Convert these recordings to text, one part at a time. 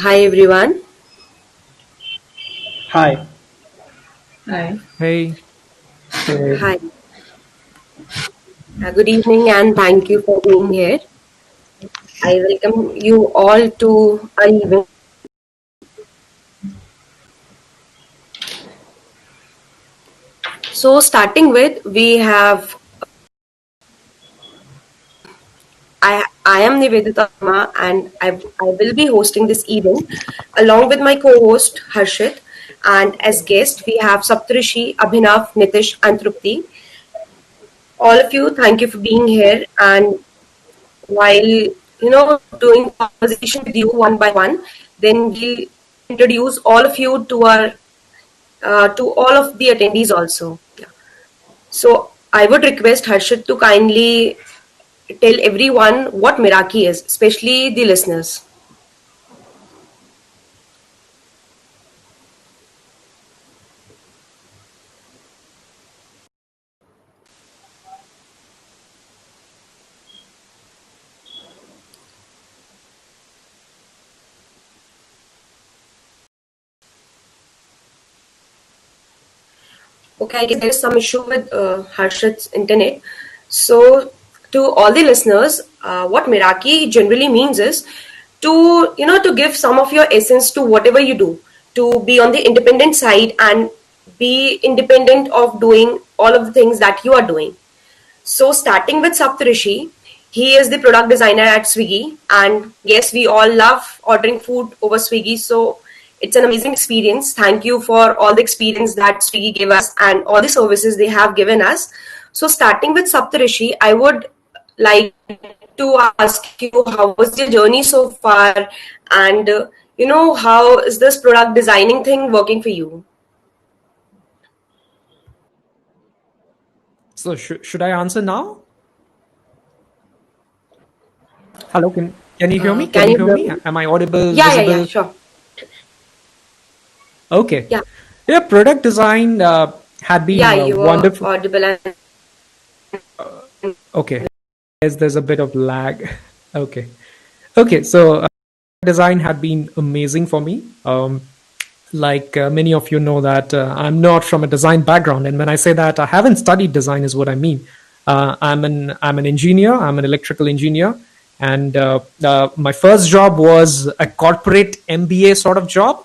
Hi everyone. Hi. Hi. Hey, Uh, Hi. Good evening and thank you for being here. I welcome you all to our event. So starting with we have I am Nivedita Sharma and I will be hosting this event along with my co-host Harshit, and as guest we have Saptarishi, Abhinav, Nitish and Trupti. All of you, thank you for being here, and while doing conversation with you one by one, then we'll introduce all of you to our to all of the attendees also. Yeah. So I would request Harshit to kindly tell everyone what Meraki is, especially the listeners. Okay, I guess there is some issue with Harshit's internet. So, to all the listeners, what Meraki generally means is to to give some of your essence to whatever you do, to be on the independent side and be independent of doing all of the things that you are doing. So starting with Saptarishi, he is the product designer at Swiggy, and yes, we all love ordering food over Swiggy. So it's an amazing experience. Thank you for all the experience that Swiggy gave us and all the services they have given us. So starting with Saptarishi, I would like to ask you how was your journey so far, and how is this product designing thing working for you? so should I answer now? Hello, can you hear me? Can Can you you hear hear me? me? Am I audible, Yeah, visible? sure. Okay. Yeah, Yeah, product design had yeah, been you were wonderful. audible and Okay, there's a bit of lag. Okay, okay. So design had been amazing for me. Like many of you know that I'm not from a design background, and when I say that I haven't studied design, is what I mean. I'm an engineer. I'm an electrical engineer, and my first job was a corporate MBA sort of job.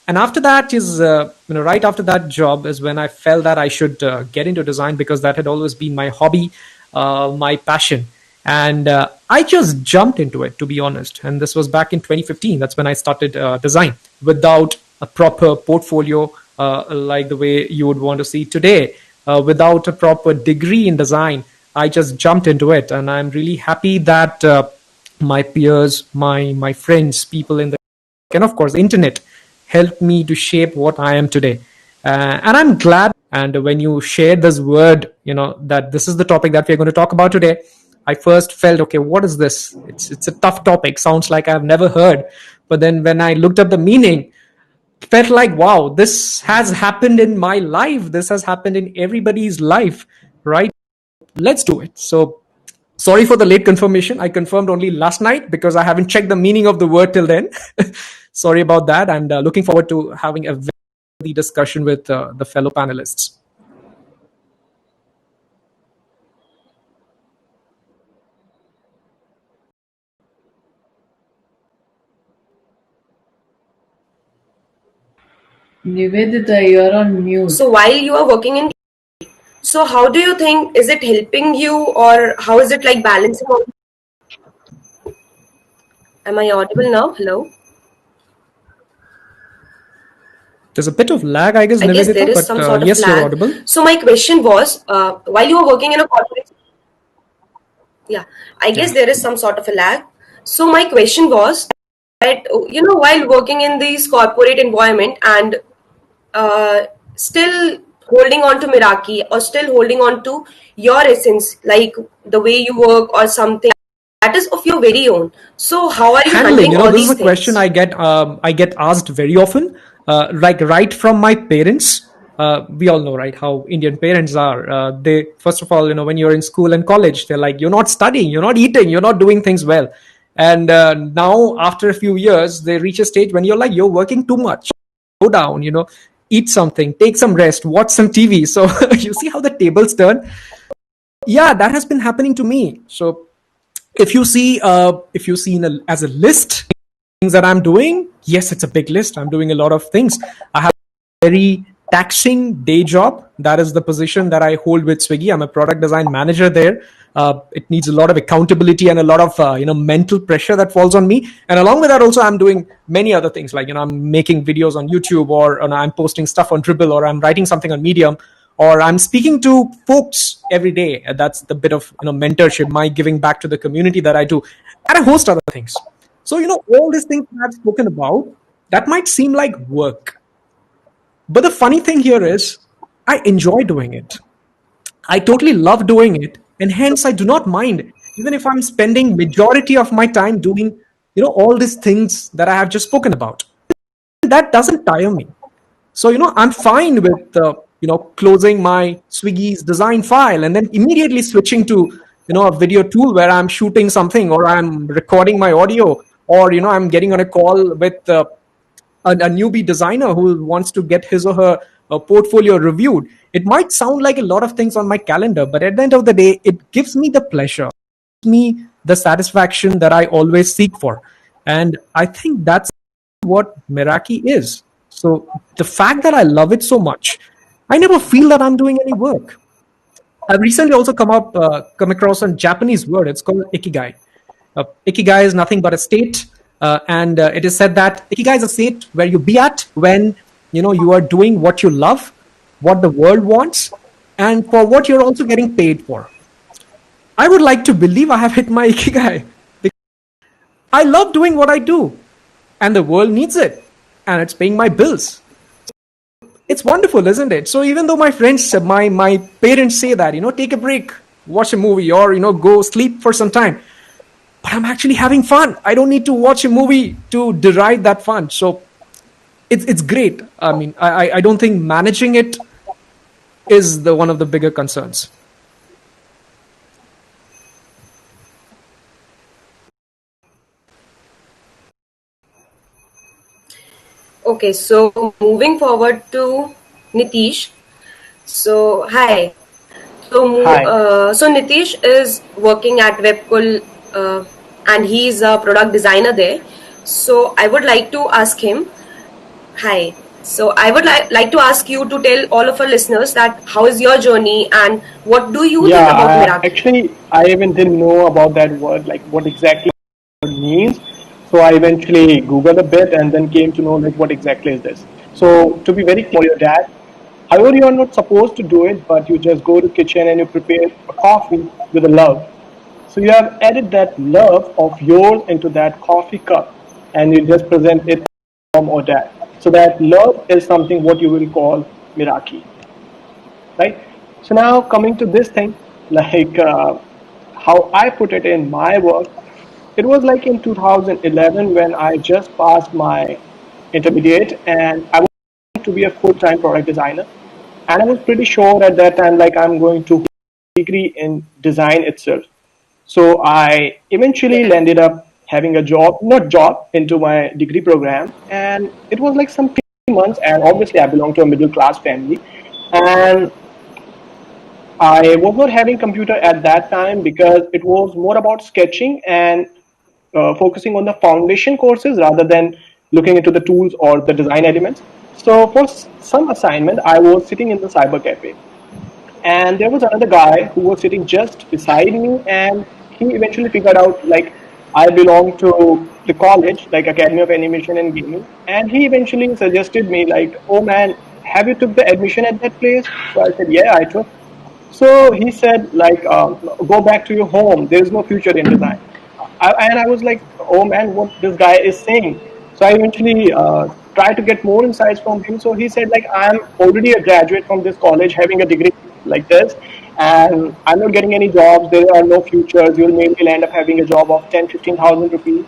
And after that is right after that job is when I felt that I should get into design, because that had always been my hobby, my passion, and I just jumped into it, to be honest. And this was back in 2015. That's when I started design without a proper portfolio, like the way you would want to see today, without a proper degree in design. I just jumped into it, and I'm really happy that my peers, my friends, people in the, and of course the internet helped me to shape what I am today. And I'm glad. And when you shared this word, that this is the topic that we're going to talk about today, I first felt, okay, what is this? It's a tough topic. Sounds like I've never heard. But then when I looked up the meaning, felt like, wow, this has happened in my life. This has happened in everybody's life, right? Let's do it. So sorry for the late confirmation. I confirmed only last night because I haven't checked the meaning of the word till then. Sorry about that, and looking forward to having a very discussion with the fellow panelists. Nivedita, you're on mute. so while you are working in, so how do you think is it helping you or how is it like balancing all? Am I audible now? Hello. There's a bit of lag, I guess, I guess there Nivedita, is but some sort of yes, you're lag. audible. So my question was, while you are working in a corporate, yeah, I Yeah. guess there is some sort of a lag. So my question was that while working in this corporate environment and uh, still holding on to Meraki or still holding on to your essence, like the way you work or something that is of your very own. So how are you Handling, handling all this is these a question things? I get asked very often, like right from my parents. we all know, right, how Indian parents are. They, first of all, when you're in school and college, they're like, you're not studying, you're not eating, you're not doing things well. And now, after a few years, they reach a stage when you're like, you're working too much. Go down, eat something, take some rest, watch some TV. So you see how the tables turn. Yeah, that has been happening to me. So if you see as a list things that I'm doing, yes, it's a big list. I'm doing a lot of things. I have a very taxing day job. That is the position that I hold with Swiggy. I'm a product design manager there. It needs a lot of accountability and a lot of mental pressure that falls on me. And along with that, also I'm doing many other things, like I'm making videos on YouTube, or I'm posting stuff on Dribble, or I'm writing something on Medium, or I'm speaking to folks every day. That's the bit of mentorship, my giving back to the community that I do, and a host other things. So all these things that I've spoken about, that might seem like work, but the funny thing here is, I enjoy doing it. I totally love doing it, and hence I do not mind even if I'm spending majority of my time doing all these things that I have just spoken about. That doesn't tire me. So, I'm fine with, closing my Swiggy's design file and then immediately switching to, a video tool where I'm shooting something, or I'm recording my audio, or, I'm getting on a call with a newbie designer who wants to get his or her portfolio reviewed. It might sound like a lot of things on my calendar, but at the end of the day, it gives me the pleasure, me the satisfaction that I always seek for. And I think that's what Meraki is. So the fact that I love it so much, I never feel that I'm doing any work. I've recently also come across a Japanese word. It's called ikigai. Ikigai is nothing but a state, and it is said that ikigai is a state where you be at when you are doing what you love, what the world wants, and for what you're also getting paid for. I would like to believe I have hit my ikigai. I love doing what I do, and the world needs it, and it's paying my bills. It's wonderful, isn't it? So even though my friends, my parents say that take a break, watch a movie, or go sleep for some time, but I'm actually having fun. I don't need to watch a movie to derive that fun. So it's great. I mean, I don't think managing it is the one of the bigger concerns. Okay, so moving forward to Nitish. So hi. Hi. So Nitish is working at Webcool, and he's a product designer there. So I would like to ask him. Hi. So I would like to ask you to tell all of our listeners that how is your journey and what do you think Yeah, about Meraki? I even didn't know about that word, like what exactly it means. So I eventually Googled a bit and then came to know like what exactly is this. So to be very clear, that however you are not supposed to do it, but you just go to kitchen and you prepare a coffee with a love. So you have added that love of yours into that coffee cup, and you just present it from or that. So that love is something what you will call Miraki, right? So now coming to this thing, like how I put it in my work, it was like in 2011 when I just passed my intermediate and I wanted to be a full-time product designer. And I was pretty sure at that time, like I'm going to degree in design itself. So I eventually landed up having a job, not job, into my degree program, and it was like some 3 months. And obviously, I belong to a middle class family, and I was not having computer at that time because it was more about sketching and focusing on the foundation courses rather than looking into the tools or the design elements. So for some assignment, I was sitting in the cyber cafe, and there was another guy who was sitting just beside me, and he eventually figured out like I belong to the college, like Academy of Animation and Gaming, and he eventually suggested me like, oh man, have you took the admission at that place? So I said, yeah, I took. So he said, like, go back to your home. There is no future in design. And I was like, oh man, what this guy is saying. So I eventually tried to get more insights from him. So he said, like, I'm already a graduate from this college, having a degree like this, and I'm not getting any jobs. There are no futures. You'll maybe end up having a job of 10, 15,000 rupees.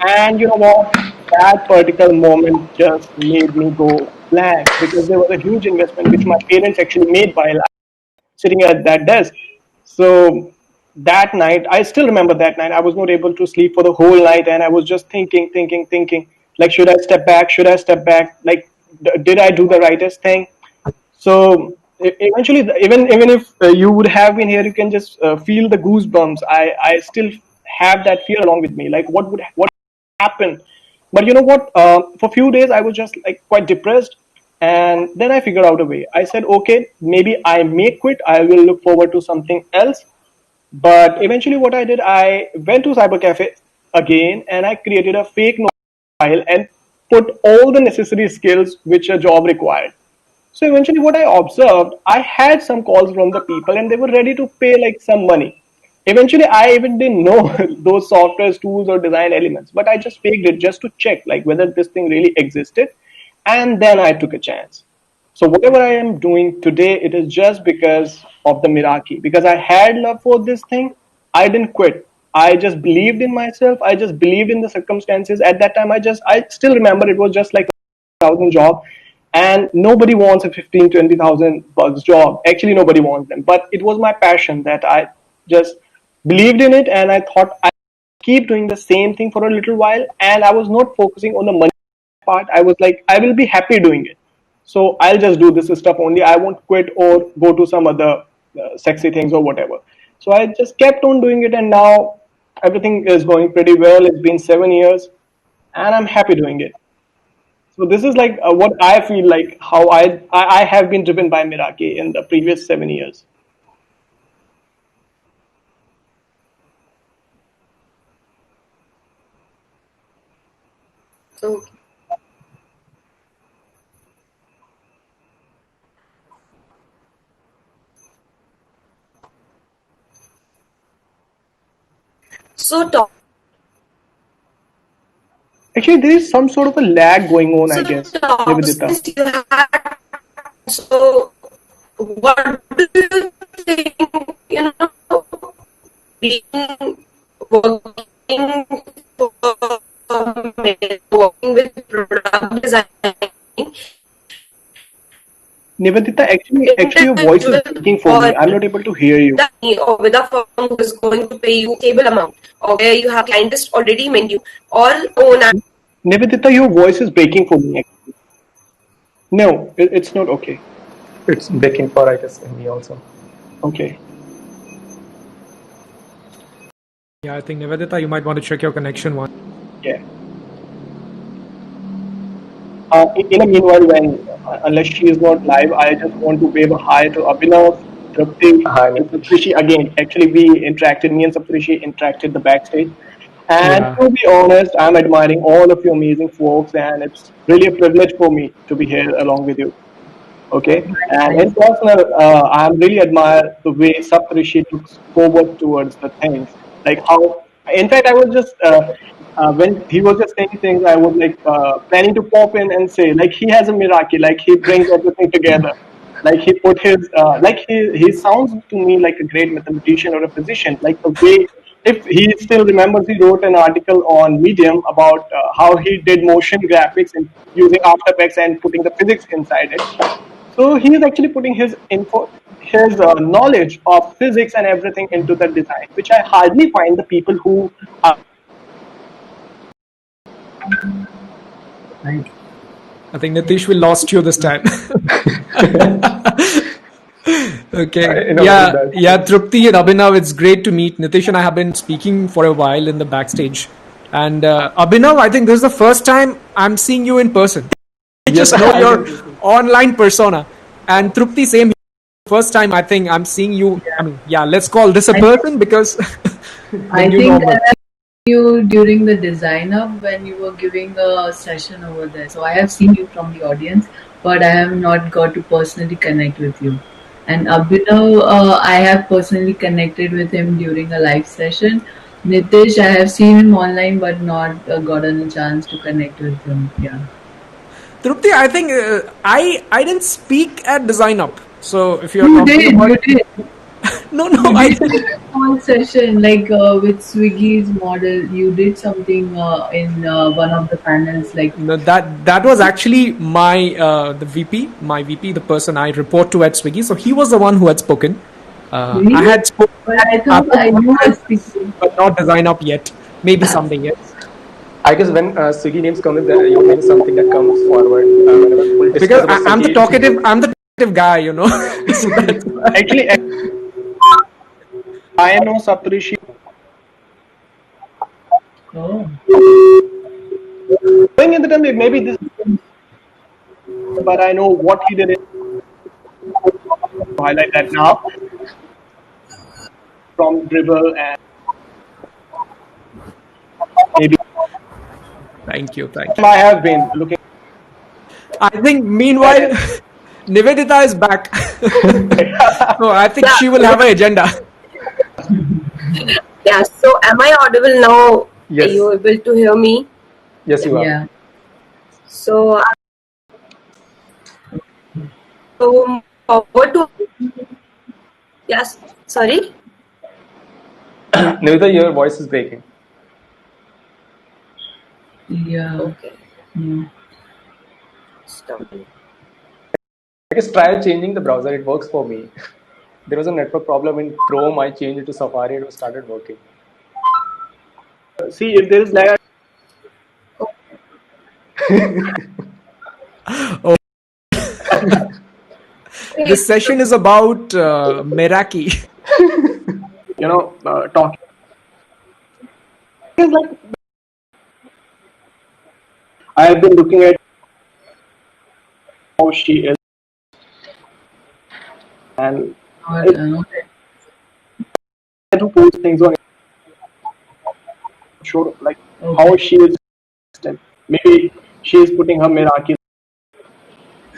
And you know what? That particular moment just made me go. blank because there was a huge investment which my parents actually made while sitting at that desk. So that night, I still remember that night, I was not able to sleep for the whole night and I was just thinking, like, should I step back? Should I step back? Like, did I do the rightest thing? So eventually, even if you would have been here, you can just feel the goosebumps. I still have that fear along with me. Like, what happen? But you know what? For a few days, I was just like quite depressed, and then I figured out a way. I said, okay, maybe I may quit. I will look forward to something else. But eventually, what I did, I went to cyber cafe again, and I created a fake profile and put all the necessary skills which a job required. So eventually, what I observed, I had some calls from the people, and they were ready to pay like some money. Eventually, I even didn't know those software tools or design elements, but I just faked it just to check like whether this thing really existed, and then I took a chance. So whatever I am doing today, it is just because of the Meraki. Because I had love for this thing, I didn't quit. I just believed in myself. I just believed in the circumstances. At that time, I still remember it was just like a thousand job, and nobody wants a 15-20,000 bucks job. Actually, nobody wants them. But it was my passion that I just believed in it, and I thought I keep doing the same thing for a little while. And I was not focusing on the money part. I was like, I will be happy doing it. So I'll just do this stuff only. I won't quit or go to some other sexy things or whatever. So I just kept on doing it, and now everything is going pretty well. It's been 7 years, and I'm happy doing it. So this is like what I feel like how I have been driven by Meraki in the previous 7 years. So, so talk. Actually, there is some sort of a lag going on, I So guess, talk. Nivedita. Since you had, so what do you think? You know, being working for working with product design Nivedita, actually, your voice is individual breaking for me. or I'm not able to hear you. or with a firm who is going to pay you stable amount, or where you have client list already menu, or own Nivedita, your voice is breaking for me. No, it's not okay. It's breaking for, I guess, me also. Okay. Yeah, I think Nivedita, you might want to check your connection one. Yeah. In a meanwhile, when unless she is not live, I just want to wave a hi to Abhinav, Trupti, Hi, and Nitish. Saptrishi again. Actually, me and Saptrishi interacted the backstage. And Yeah. to be honest, I'm admiring all of you amazing folks, and it's really a privilege for me to be here along with you. Okay, and in Nice. personal, I'm really admire the way Saptrishi looks forward towards the things. Like how, in fact, I was just when he was just saying things, I was like planning to pop in and say like he has a Meraki, like he brings everything together. Like he put his like he sounds to me like a great mathematician or a physician. Like the way, if he still remembers, he wrote an article on Medium about how he did motion graphics and using After Effects and putting the physics inside it. So he is actually putting his knowledge of physics and everything into the design, which I hardly find the people who are. Nice. I think Nitish, we lost you this time. Okay. I know Yeah, that. yeah, Trupti and Abhinav, it's great to meet. Nitish and I have been speaking for a while in the backstage. And Abhinav, I think this is the first time I'm seeing you in person. I Yes, just know I your can. online persona. And Trupti, same. First time I think I'm seeing you. I mean, yeah, let's call this a I, person because the I new think I normal. have seen you during the design up when you were giving a session over there. So I have seen you from the audience, but I have not got to personally connect with you. And Abhinav, I have personally connected with him during a live session. Nitish, I have seen him online, but not gotten a chance to connect with him. Yeah. Trupti, I think I didn't speak at Design Up. So if you're You talking did, about you it, did, no, no, you I did. didn't. small session like with Swiggy's model. You did something in one of the panels, like No, that was actually my the VP, my VP, the person I report to at Swiggy. So he was the one who had spoken. I really. had spoken But at I thought other you were podcasts, speaking. but not Design Up yet. Maybe someday, yes. I guess when Swiggy names come in, your name is something that comes forward. Whenever people discuss Because about I'm the Swiggy, talkative, I'm the talkative guy, so that's why. Actually, I know Saptarishi. Oh, Going in the time, maybe this, but I know what he did. To highlight that now from dribble and maybe Thank you, thank you. I have been looking I think at meanwhile, it. Nivedita is back. So I think Yeah, she will have an agenda. yeah. So, am I audible now? Are yes, you able to hear me? yes, Yeah. you are. yeah. So, so forward to yes. Sorry. Nivita, your voice is breaking. Yeah. Okay. Mm. Stop. I guess try changing the browser. It works for me. There was a network problem in Chrome. I changed it to Safari. It started working. See if there is lag. Okay. This session is about Meraki. Talking is like I have been looking at how she is and Not, it's not to post things on show like how okay. she is. Maybe she is putting her Meraki.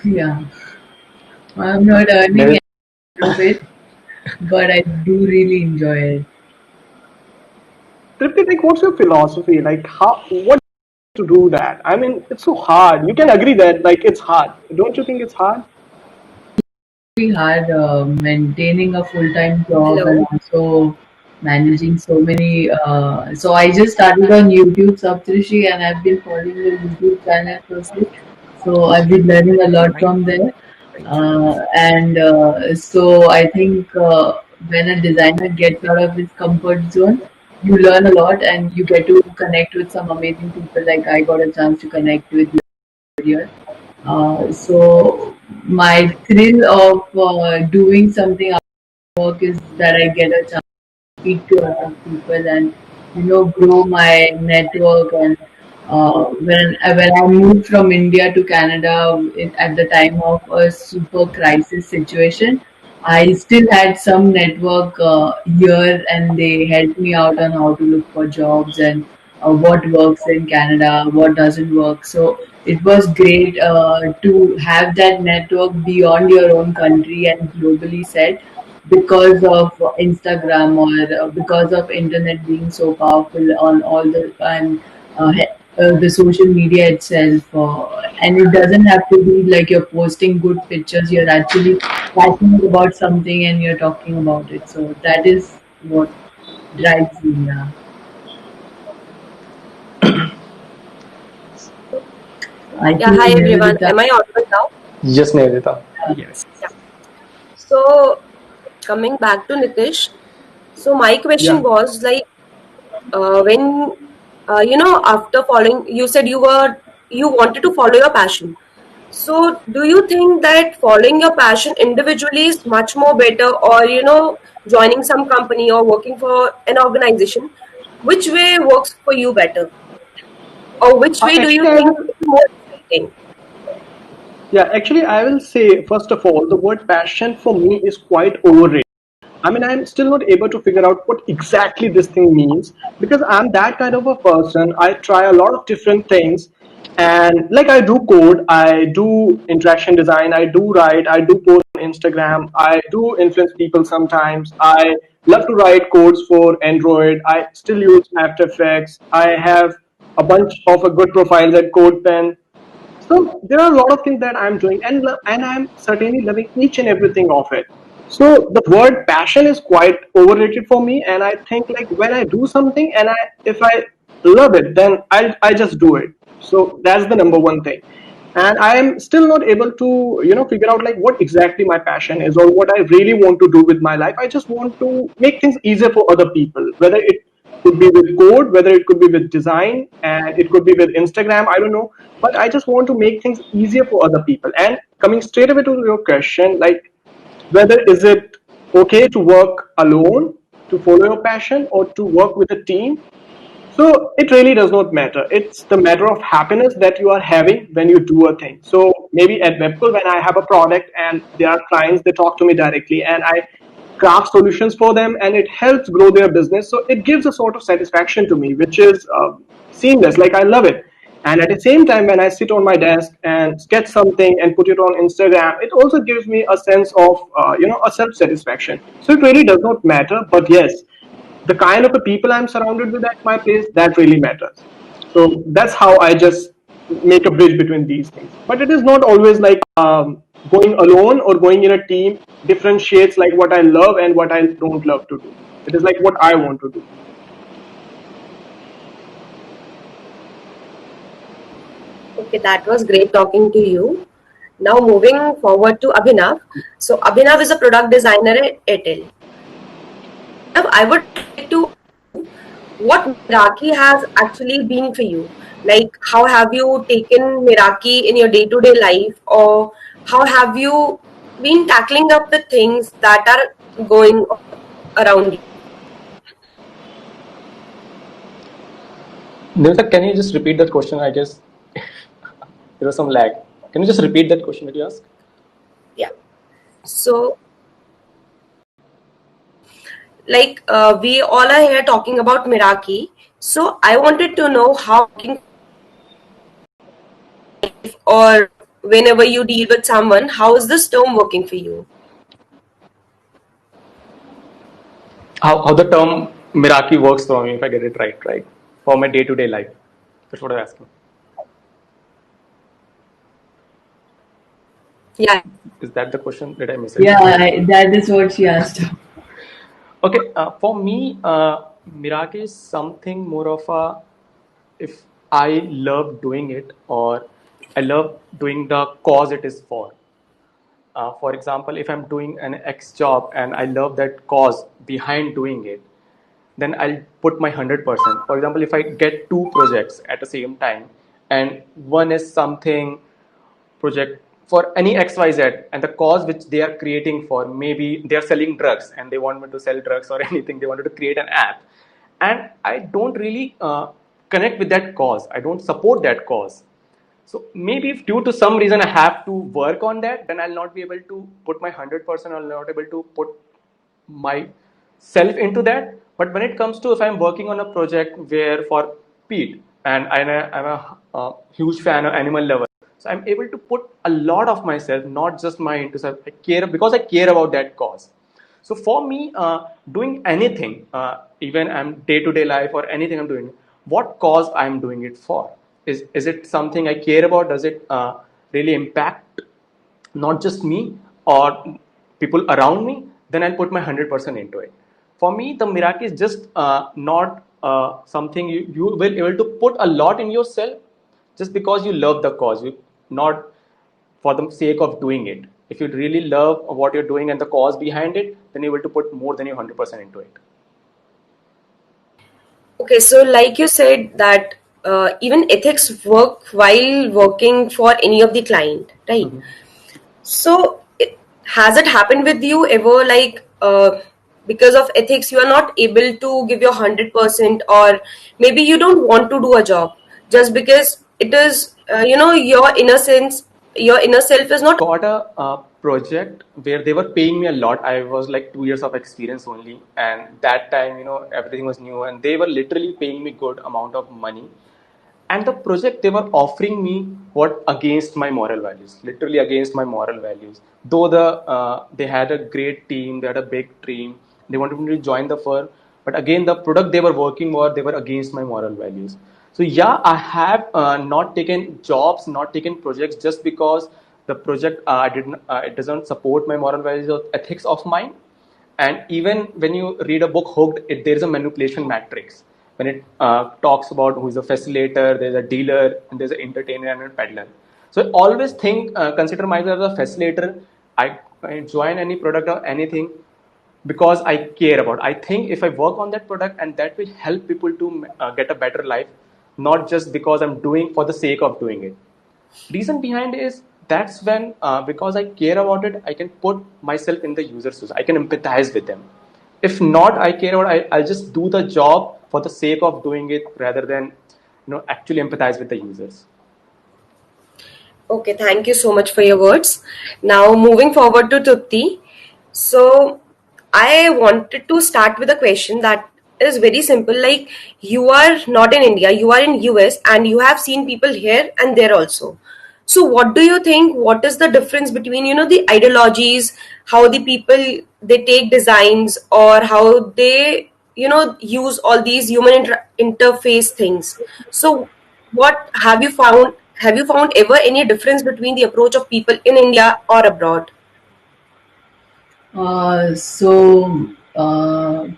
Yeah. I'm not earning Nivita, out of it, but I do really enjoy it. Tripti, like, what's your philosophy? Like, how what to do that? I mean, it's so hard. You can agree that like it's hard. Don't you think it's hard? Really hard maintaining a full-time job and Hello. also managing so many. So I just started on YouTube, Saptrishi, and I've been following the YouTube channel closely. So I've been learning a lot Thank from you, there. thank you. And so I think when a designer gets out of his comfort zone, you learn a lot and you get to connect with some amazing people. Like I got a chance to connect with you here. So my thrill of doing something work is that I get a chance to speak to a lot of people and grow my network. And when I moved from India to Canada at the time of a super crisis situation, I still had some network here, and they helped me out on how to look for jobs and what works in Canada, what doesn't work. So it was great to have that network beyond your own country and globally set because of Instagram or because of internet being so powerful on all the the social media itself. And it doesn't have to be like you're posting good pictures. You're actually passionate about something and you're talking about it. So that is what drives me. Yeah. I Yeah. think Hi everyone. Nivedita. Am I audible now? yes, Nivita. Yes. Yeah. So coming back to Nitish. So my Yeah. question was like when after following, you said you wanted to follow your passion. So do you think that following your passion individually is much more better, or joining some company or working for an organization? Which way works for you better, or which way do you Actually, I think will. is more exciting? Yeah, actually, I will say first of all, the word passion for me is quite overrated. I mean, I'm still not able to figure out what exactly this thing means because I'm that kind of a person. I try a lot of different things, and like I do code, I do interaction design, I do write, I do post on Instagram, I do influence people sometimes. I love to write codes for Android. I still use After Effects. I have a bunch of a good profiles at CodePen. So there are a lot of things that I'm doing, and I'm certainly loving each and everything of it. So the word passion is quite overrated for me, and I think like when I do something and if I love it, then I just do it. So that's the number one thing. And I am still not able to figure out like what exactly my passion is or what I really want to do with my life. I just want to make things easier for other people, whether it could be with code, whether it could be with design, and it could be with Instagram. I don't know, but I just want to make things easier for other people. And coming straight away to your question, like whether is it okay to work alone to follow your passion or to work with a team. So it really does not matter. It's the matter of happiness that you are having when you do a thing. So maybe at Webcool, when I have a product and there are clients, they talk to me directly and I craft solutions for them and it helps grow their business. So it gives a sort of satisfaction to me, which is seamless. Like I love it. And at the same time, when I sit on my desk and sketch something and put it on Instagram, it also gives me a sense of, a self satisfaction. So it really does not matter. But yes, the kind of the people I'm surrounded with at my place, that really matters. So that's how I just make a bridge between these things. But it is not always like going alone or going in a team differentiates like what I love and what I don't love to do. It is like what I want to do. Okay, that was great talking to you. Now moving forward to Abhinav. So Abhinav is a product designer at Airtel. Abhinav, I would like to what Meraki has actually been for you. Like, how have you taken Meraki in your day-to-day life, or how have you been tackling up the things that are going around you? Nilta, can you just repeat that question? I guess there was some lag. Can you just repeat that question that you asked? Yeah. So, like, we all are here talking about Meraki. So, I wanted to know how, or whenever you deal with someone, how is this term working for you? How the term Meraki works for me, if I get it right? For my day to day life. That's what I'm asking. Yeah. Is that the question? Did I miss it? Yeah, that is what she asked. Okay, for me, Meraki is something more of a if I love doing it or I love doing the cause it is for. For example, if I'm doing an X job and I love that cause behind doing it, then I'll put my 100%. For example, if I get two projects at the same time, and one is something project for any XYZ, and the cause which they are creating for, maybe they are selling drugs and they want me to sell drugs or anything, they wanted to create an app, and I don't really connect with that cause, I don't support that cause. So maybe if due to some reason I have to work on that, then I'll not be able to put my 100%. I'll not able to put myself into that. But when it comes to if I'm working on a project where for Pete and I'm a huge fan of animal lover, so I'm able to put a lot of myself, not just my into self. I care because I care about that cause. So for me, doing anything, even I'm day-to-day life or anything I'm doing, what cause I'm doing it for? Is it something I care about? Does it really impact not just me or people around me? Then I'll put my 100% into it. For me, the Meraki is just not something you will able to put a lot in yourself just because you love the cause. You not for the sake of doing it. If you really love what you're doing and the cause behind it, then you're able to put more than your 100% into it. Okay, so like you said that even ethics work while working for any of the client, right? So has it happened with you ever like because of ethics you are not able to give your 100% or maybe you don't want to do a job just because it is your innocence, your inner self is not. Got a project where they were paying me a lot. I was like 2 years of experience only, and that time everything was new, and they were literally paying me good amount of money. And the project they were offering me what against my moral values, literally against my moral values. Though they had a great team, they had a big team, they wanted me to join the firm, but again the product they were working for, they were against my moral values. So yeah, I have not taken jobs, not taken projects just because the project didn't it doesn't support my moral values or ethics of mine. And even when you read a book Hooked, there is a manipulation matrix. When it talks about who is a facilitator, there's a dealer, and there's an entertainer and a peddler. So I always think, consider myself as a facilitator. I join any product or anything because I care about. I think if I work on that product and that will help people to get a better life, not just because I'm doing for the sake of doing it. Reason behind is that's when because I care about it, I can put myself in the user's shoes. I can empathize with them. If not, I care about. I'll just do the job for the sake of doing it rather than actually empathize with the users. Okay, thank you so much for your words. Now, moving forward to Trupti. So, I wanted to start with a question that is very simple. Like, you are not in India, you are in US, and you have seen people here and there also. So, what do you think? What is the difference between the ideologies, how the people they take designs, or how they use all these human interface things? So, what have you found? Have you found ever any difference between the approach of people in India or abroad?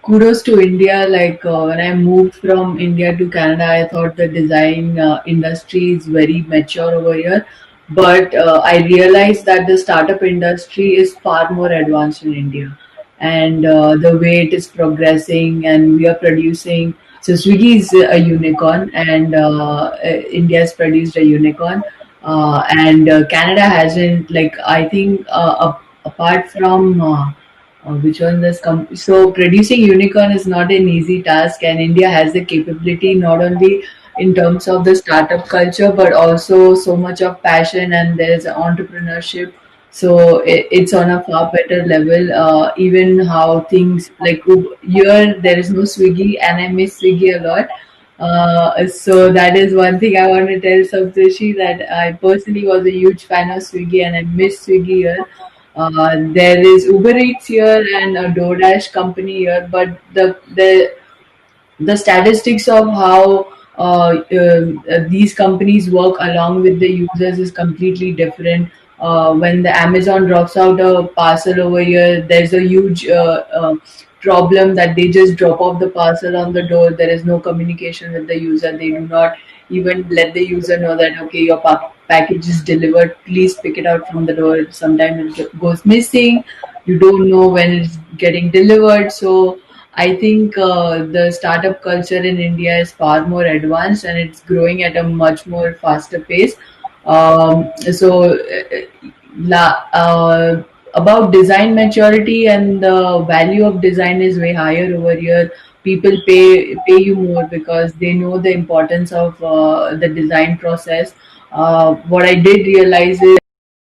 Kudos to India. Like when I moved from India to Canada, I thought the design industry is very mature over here. But I realized that the startup industry is far more advanced in India, and the way it is progressing, and we are producing. So Swiggy is a unicorn, and India has produced a unicorn, and Canada hasn't. Like I think, apart from which one this so producing unicorn is not an easy task, and India has the capability not only in terms of the startup culture but also so much of passion, and there's entrepreneurship. So it's on a far better level. Even how things like here there is no Swiggy, and I miss Swiggy a lot. So that is one thing I want to tell Saptashi, that I personally was a huge fan of Swiggy and I miss Swiggy here. There is Uber Eats here and a DoorDash company here, but the statistics of how these companies work along with the users is completely different. When the Amazon drops out a parcel over here, there's a huge problem that they just drop off the parcel on the door. There is no communication with the user. They do not even let the user know that okay, your package is delivered. Please pick it out from the door. Sometimes it goes missing. You don't know when it's getting delivered. So I think the startup culture in India is far more advanced and it's growing at a much more faster pace. So, about design maturity and the value of design is way higher over here. People pay you more because they know the importance of the design process. What I did realize is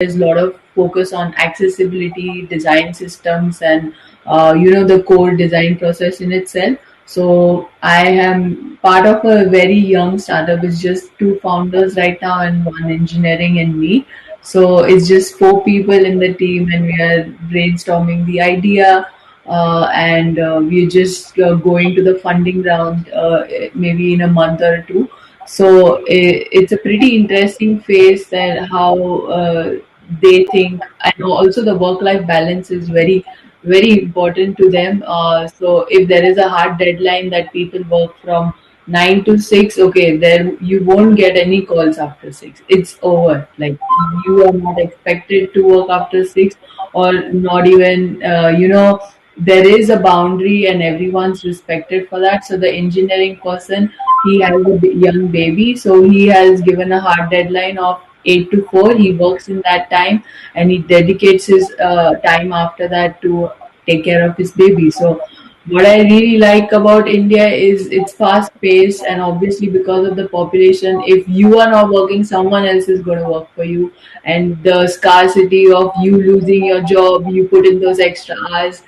there's a lot of focus on accessibility, design systems, and the core design process in itself. So I am part of a very young startup. It's just two founders right now and one engineering and me. So it's just four people in the team, and we are brainstorming the idea. And we're just going to the funding round maybe in a month or two. So it's a pretty interesting phase that how they think, and also the work-life balance is very important to them. So if there is a hard deadline that people work from 9 to 6, okay, then you won't get any calls after 6. It's over. Like you are not expected to work after 6, or not even there is a boundary and everyone's respected for that. So the engineering person, he has a young baby, so he has given a hard deadline of 8 to 4. He works in that time, and he dedicates his time after that to take care of his baby. So what I really like about India is it's fast paced, and obviously because of the population, if you are not working, someone else is going to work for you. And the scarcity of you losing your job, you put in those extra hours.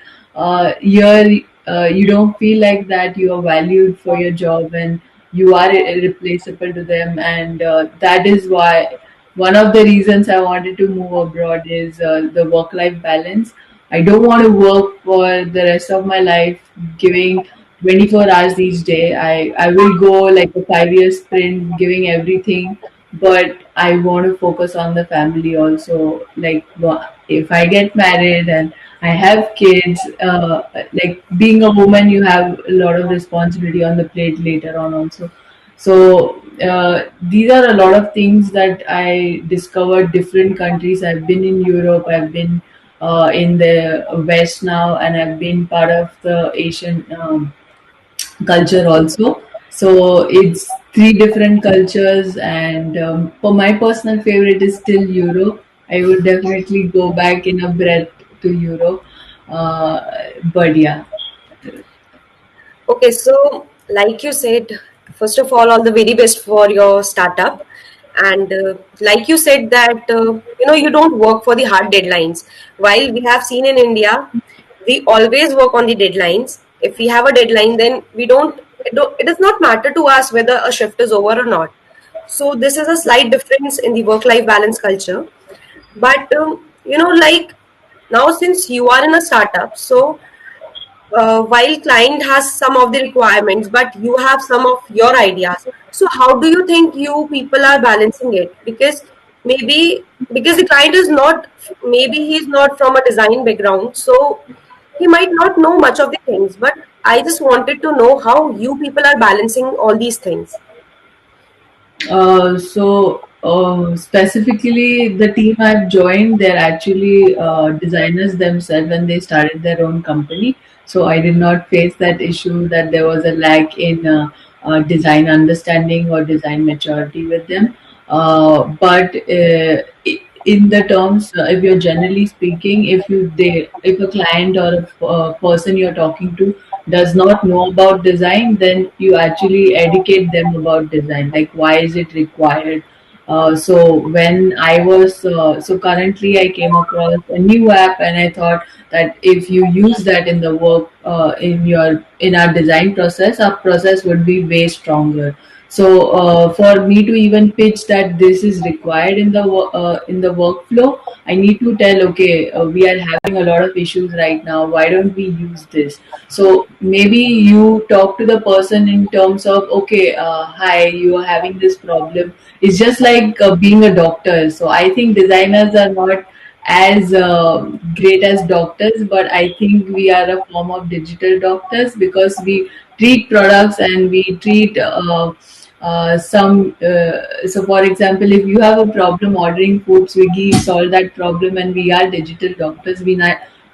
Here, you don't feel like that you are valued for your job and you are irreplaceable to them. And that is why one of the reasons I wanted to move abroad is the work life balance. I don't want to work for the rest of my life giving 24 hours each day. I will go like a 5 year sprint, giving everything. but I want to focus on the family also. Like, if I get married and I have kids, like being a woman, you have a lot of responsibility on the plate later on also. So these are a lot of things that I discovered. Different countries. I've been in Europe. I've been in the West now, and I've been part of the Asian culture also. So it's three different cultures, and for my personal favorite is still Europe. I would definitely go back in a breath to Europe. Uh, but yeah. Okay, so like you said, first of all the very best for your startup. And like you said that you don't work for the hard deadlines. While we have seen in India, we always work on the deadlines. If we have a deadline, then it does not matter to us whether a shift is over or not. So this is a slight difference in the work-life balance culture. But like now since you are in a startup, so while client has some of the requirements but you have some of your ideas, so how do you think you people are balancing it? Because because the client is not, maybe he's not from a design background, so he might not know much of the things, but I just wanted to know how you people are balancing all these things. Specifically, the team I've joined, they're actually designers themselves when they started their own company. So I did not face that issue that there was a lack in design understanding or design maturity with them. But in the terms, if you're generally speaking, if a client or a person you're talking to does not know about design, then you actually educate them about design, like why is it required. So currently I came across a new app, and I thought that if you use that in the work, in our design process, our process would be way stronger. So for me to even pitch that this is required in in the workflow, I need to tell, okay, we are having a lot of issues right now. Why don't we use this? So maybe you talk to the person in terms of, okay, hi, you are having this problem. It's just like being a doctor. So I think designers are not as great as doctors, but I think we are a form of digital doctors because we treat products and we treat so for example, if you have a problem ordering food, Swiggy solve that problem, and we are digital doctors. We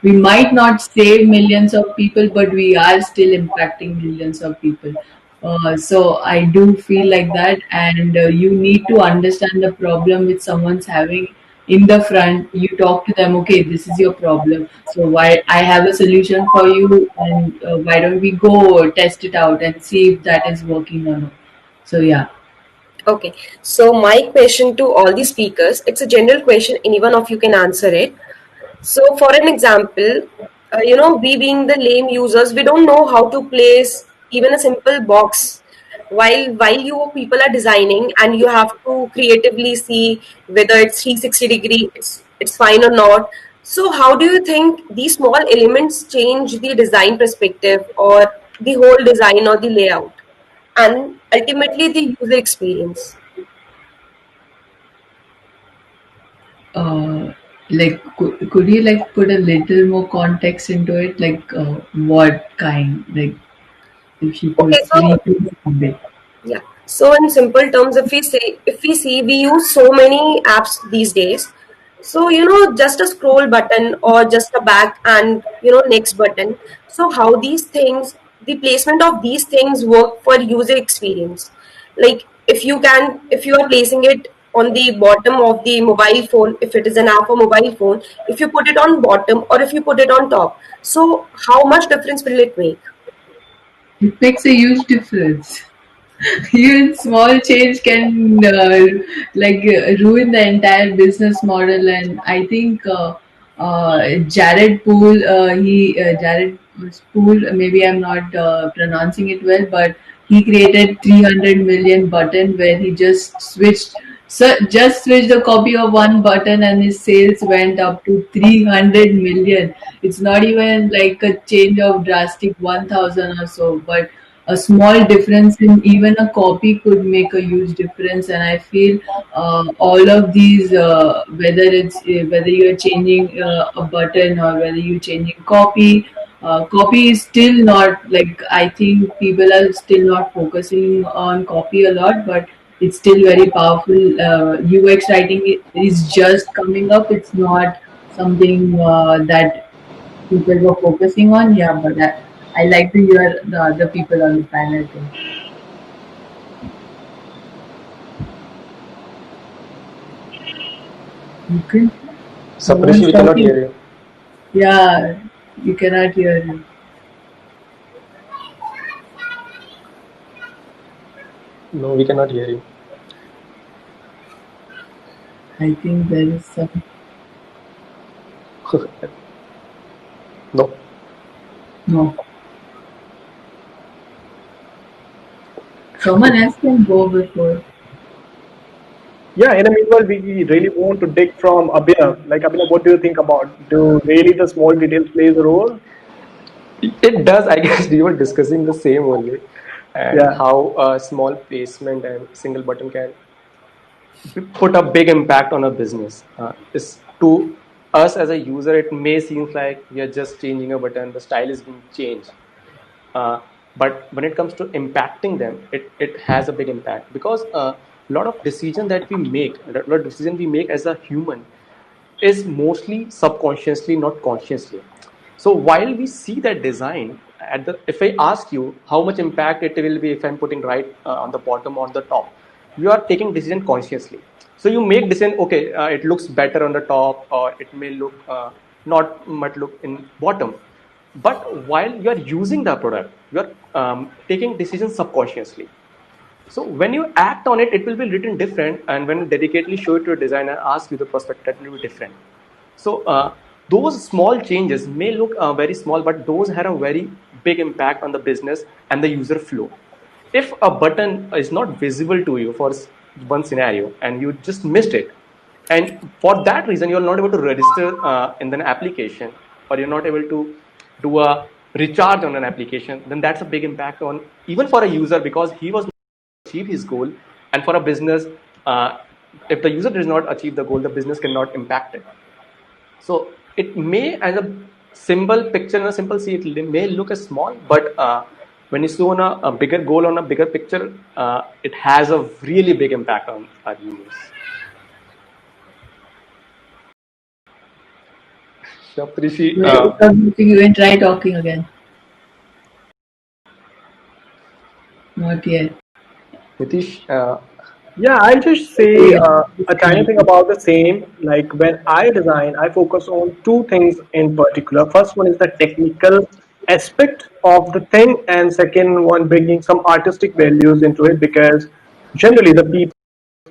might not save millions of people, but we are still impacting millions of people. So I do feel like that, and you need to understand the problem which someone's having in the front. You talk to them, okay, this is your problem, so why I have a solution for you, and why don't we go test it out and see if that is working or not. So yeah. Okay, so my question to all the speakers, it's a general question, any one of you can answer it. So, for an example, we being the lame users, we don't know how to place even a simple box. While you people are designing and you have to creatively see whether it's 360-degree, it's fine or not. So, how do you think these small elements change the design perspective or the whole design or the layout and ultimately the user experience? uh, like could you like put a little more context into it, like what kind, like if you could Okay, so rephrase a bit. yeah. So in simple terms, if we see, we use so many apps these days. So just a scroll button or just a back and next button. So how these things, the placement of these things work for user experience. Like if you are placing it on the bottom of the mobile phone, if it is an app for mobile phone, if you put it on bottom or if you put it on top, so how much difference will it make? It makes a huge difference. Even small change can ruin the entire business model. And I think Jared Pool, maybe I'm not pronouncing it well, but he created 300 million button where he just switched a copy of one button, and his sales went up to 300 million. It's not even like a change of drastic 1000 or so, but a small difference in even a copy could make a huge difference. And I feel all of these, whether you're changing a button or whether you're changing copy, copy is still not, like, I think people are still not focusing on copy a lot, but it's still very powerful. UX writing is just coming up. It's not something that people were focusing on. Yeah, but I like to hear the other people on the panel too. Okay. No Saparishi, one's we cannot talking. hear you. Yeah, you cannot hear him. No, we cannot hear you. I think there is some. No. No. Someone else can go before. Yeah, in the meanwhile, we really want to dig from Abhinav. Like, Abhinav, what do you think about? Do really the small details plays a role? It does. I guess we were discussing the same only, and Yeah. how a small placement and single button can put a big impact on a business. Is to us as a user, it may seem like we are just changing a button, the style is being changed. But when it comes to impacting them, it has a big impact, because a lot of decision that we make, a lot of decision we make as a human, is mostly subconsciously, not consciously. So while we see that design, if I ask you how much impact it will be if I'm putting right on the bottom or the top, you are taking decision consciously. So you make decision, okay, it looks better on the top, or it may look not much look in bottom. But while you are using the product, you are taking decisions subconsciously. So when you act on it, it will be written different, and when you dedicatedly show it to a designer, ask you the prospect, that will be different. So those small changes may look very small, but those had a very big impact on the business and the user flow. If a button is not visible to you for one scenario and you just missed it, and for that reason you're not able to register in an application, or you're not able to do a recharge on an application, then that's a big impact on, even for a user, because he was achieve his goal. And for a business, uh, if the user does not achieve the goal, the business cannot impact it. So it may, as a simple picture and a simple see, it may look as small, but when you see on a bigger goal, on a bigger picture, it has a really big impact on our users. Shaptrishi, You can try talking again. Not yet. Nitish, Yeah, I'll just say Okay. a tiny thing about the same. Like when I design, I focus on two things in particular. First one is the technical aspect of the thing, and second one bringing some artistic values into it, because generally the people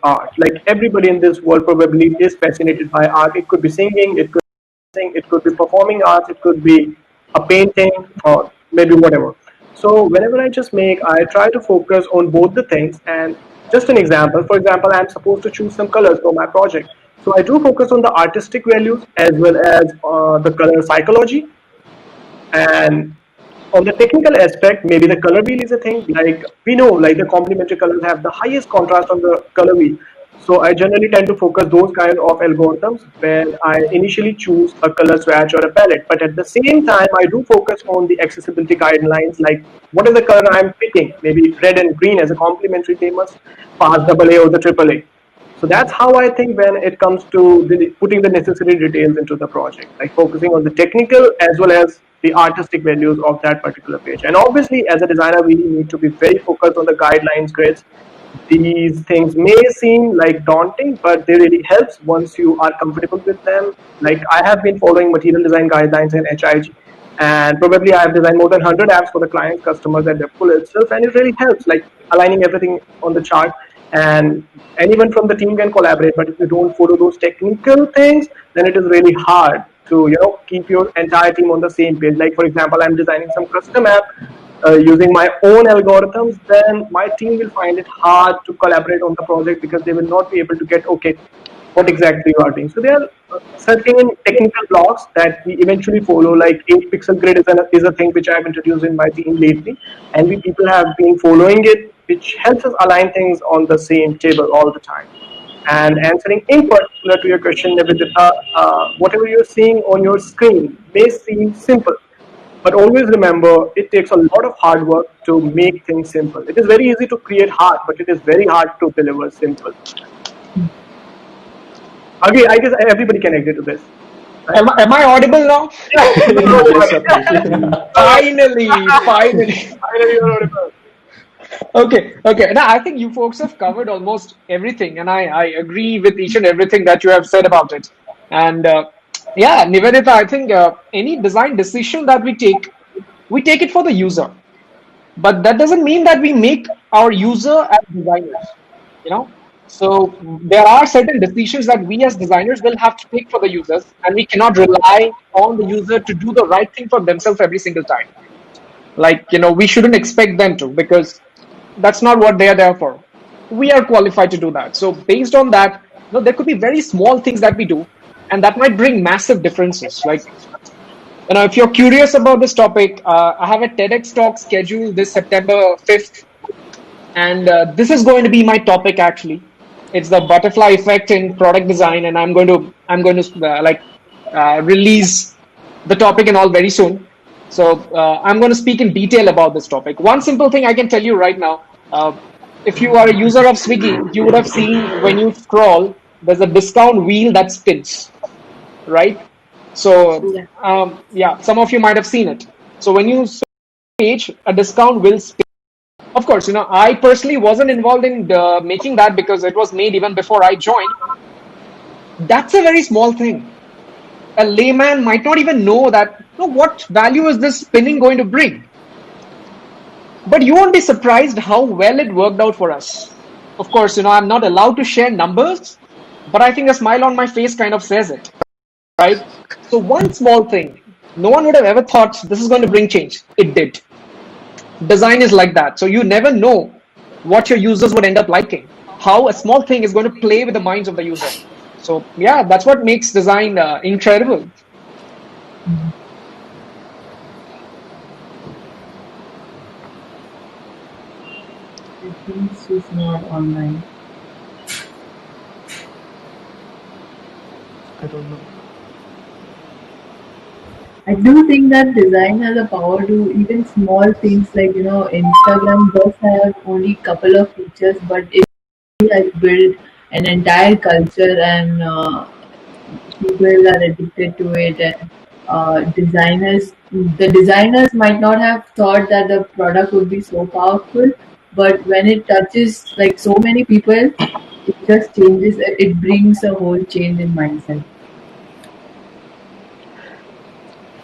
art. Like everybody in this world probably is fascinated by art. It could be singing, it could be dancing, it could be performing arts, it could be a painting, or maybe whatever. So whenever I just make, I try to focus on both the things. And just an example, for example, I'm supposed to choose some colors for my project. So I do focus on the artistic values as well as the color psychology. And on the technical aspect, maybe the color wheel is a thing. Like we know, like the complementary colors have the highest contrast on the color wheel. So I generally tend to focus those kind of algorithms when I initially choose a color swatch or a palette. But at the same time, I do focus on the accessibility guidelines, like what is the color I'm picking? Maybe red and green as a complementary, they must pass double A or the triple A. So that's how I think when it comes to putting the necessary details into the project, like focusing on the technical as well as the artistic values of that particular page. And obviously, as a designer, we need to be very focused on the guidelines, grids. These things may seem like daunting, but they really helps once you are comfortable with them. Like I have been following material design guidelines in HIG, and probably I have designed more than 100 apps for the clients, customers, and Webful itself, and it really helps, like aligning everything on the chart. And anyone from the team can collaborate, but if you don't follow those technical things, then it is really hard to keep your entire team on the same page. Like for example, I'm designing some custom app using my own algorithms, then my team will find it hard to collaborate on the project because they will not be able to get, okay, what exactly you are doing. So there are certain technical blocks that we eventually follow, like 8 pixel grid is a thing which I've introduced in my team lately, and we people have been following it, which helps us align things on the same table all the time. And answering in particular to your question, Nivedita, whatever you're seeing on your screen may seem simple, but always remember it takes a lot of hard work to make things simple. It is very easy to create hard, but it is very hard to deliver simple. Okay, I guess everybody can agree to this, right? Am I audible now? Yes, Abhishek. Finally, finally. Finally, you're audible. Okay, okay. Now I think you folks have covered almost everything, and I agree with each and everything that you have said about it. And yeah, Nivedita, I think any design decision that we take it for the user. But that doesn't mean that we make our user as designers, you know. So there are certain decisions that we as designers will have to take for the users, and we cannot rely on the user to do the right thing for themselves every single time. Like, we shouldn't expect them to, because that's not what they are there for. We are qualified to do that. So based on that, there could be very small things that we do, and that might bring massive differences. Like, if you're curious about this topic, I have a TEDx talk scheduled this September 5th, and this is going to be my topic actually. It's the butterfly effect in product design, and I'm going to release the topic and all very soon. So I'm going to speak in detail about this topic. One simple thing I can tell you right now: if you are a user of Swiggy, you would have seen when you scroll, there's a discount wheel that spins, right? So Yeah. yeah, some of you might have seen it. So when you page, a discount will spin. Of course, I personally wasn't involved in making that because it was made even before I joined. That's a very small thing. A layman might not even know that, what value is this spinning going to bring. But you won't be surprised how well it worked out for us. Of course, I'm not allowed to share numbers, but I think a smile on my face kind of says it, right? So one small thing, no one would have ever thought this is going to bring change. It did. Design is like that. So you never know what your users would end up liking, how a small thing is going to play with the minds of the user. So yeah, that's what makes design incredible. I think she's not online. I don't know. I do think that design has a power to even small things like Instagram does have only couple of features, but it has built an entire culture, and people are addicted to it. And the designers might not have thought that the product would be so powerful, but when it touches like so many people, it just changes. It brings a whole change in mindset.